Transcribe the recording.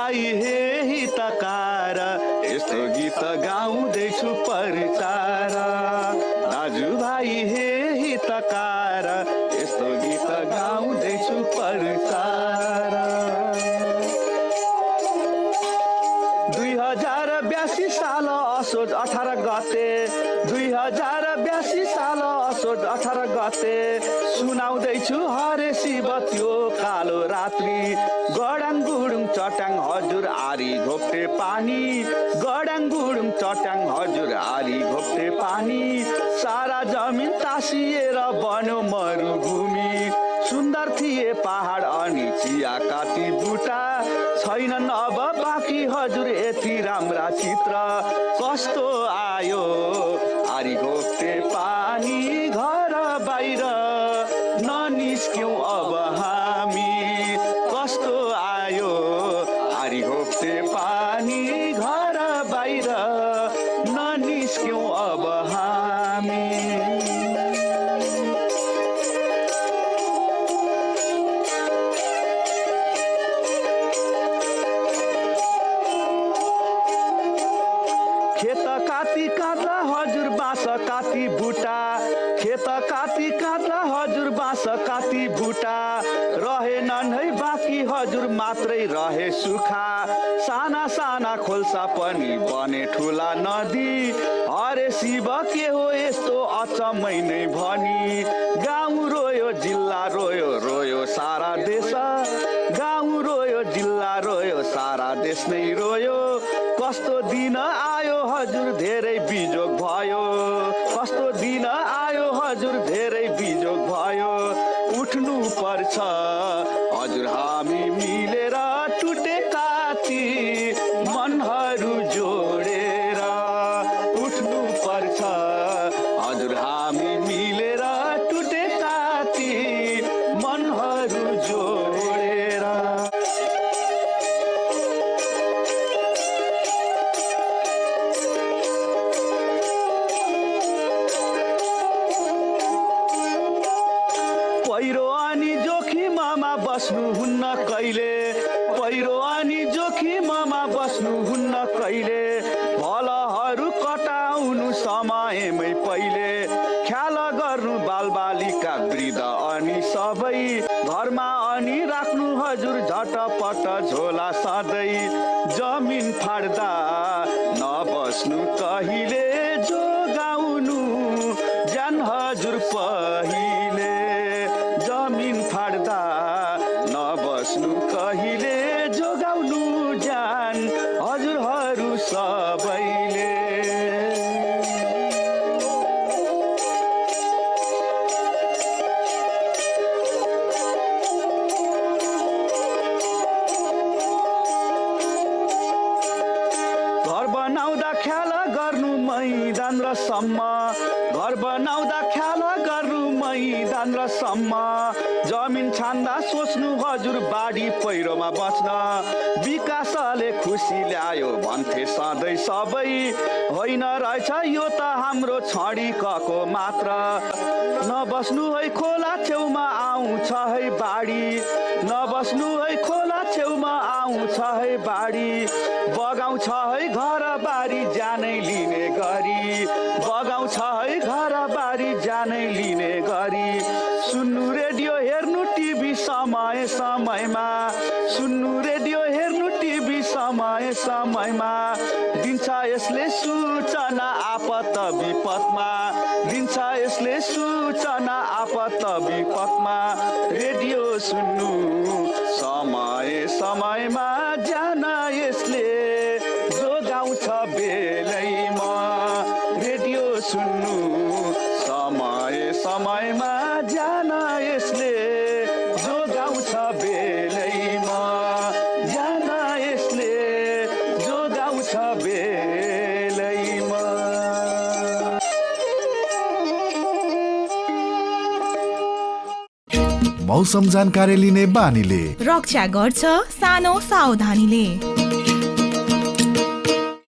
दाजुभाइ हे हितकार यस्तो गीत गाउँदैछु परिचार दाजुभाइ हे हितकार यस्तो गीत गाउँदैछु परिचार 2082 साल असोज 18 गते 2082 साल असोज 18 गते सुनाउँदैछु हरे शिव त्यो कालो रात्रि गडाङ गुडुङ चट्याङ हजुर आरी घोप्टे पानी गडाङ गुडुङ चट्याङ हजुर आरी घोप्टे पानी सारा जमिन तासिएर बन्यो मरुभूमि सुन्दर थिए पहाड अनि चिया काटी बुटा छैनन् अब बाँकी हजुर यति राम्रा चित्र कस्तो आयो आरी घोप्टे पानी घर बाहिर ननिस्क्यौँ अब हामी कस्तो आयो आरी घोप्टे पानी घर बाहिर ननिस्क्यौँ अब हामी खेत काटी काट्दा हजुर बाँस काटी बुटा खेत काटी काट्दा हजुर बाँस काटी बुटा रहेनन् है बाँकी हजुर मात्रै रहे सुखा साना साना खोल्सा पनि बने ठुला नदी हरे शिव के हो यस्तो अचम्मै नै भनी गाउँ रोयो जिल्ला रोयो रोयो सारा देश गाउँ रोयो जिल्ला रोयो सारा देश नै रोयो कस्तो दिन आयो हजुर धेरै बिजोग भयो कस्तो दिन आयो हजुर धेरै बिजोग भयो उठ्नु पर्छ हजुर हामी मिलेर टुटेका ती मनहरू जोडेर उठ्नु पर्छ हजुर हामी मिलेर टुटेका ती मनहरू जोडेर पहिरो अनि जोखिममा बस्नुहुन्न कहिले पहिरो अनि जोखिममा बस्नुहुन्न कहिले भलहरू कटाउनु समयमै पहिले ख्याल गर्नु बालबालिका वृद्ध अनि सबै घरमा अनि राख्नु हजुर झटपट झोला सधैँ जमिन फाड्दा नबस्नु कहिले जोगाउनु ज्यान हजुर पहिले जमिन फाड्दा नबस्नु कहिले जोगाउनु ज्यान हजुरहरू सबैले घर बनाउँदा ख्याल गर्नु मैदान र सम्म घर बनाउँदा ख्याल गर्नु मैदान र सम्म जमिन छान्दा सोच्नु हजुर बाढी पहिरोमा बच्न विकासले खुसी ल्यायो भन्थे सधैँ सबै होइन रहेछ यो त हाम्रो छडिकको मात्र नबस्नु है खोला छेउमा आउँछ है बाढी नबस्नु है खोला छेउमा आउँछ है बाढी बगाउँछ है घर बारी जानै लिने गरी बगाउँछ है घर बारी जानै लिने गरी सुन्नु रेडियो हेर्नु टिभी समय समयमा सुन्नु रेडियो हेर्नु टिभी समय समयमा दिन्छ यसले सूचना आपत विपदमा दिन्छ यसले सूचना आपत विपदमा रेडियो सुन्नु समय समयमा जान यसले जोगाउँछ बेलैमा रेडियो सुन्नु समय समयमा जान यसले जोगाउँछ बेलैमा जान यसले जोगाउँछ बेलैमा मौसम जानकारी लिने बानीले रक्षा गर्छ सानो सावधानीले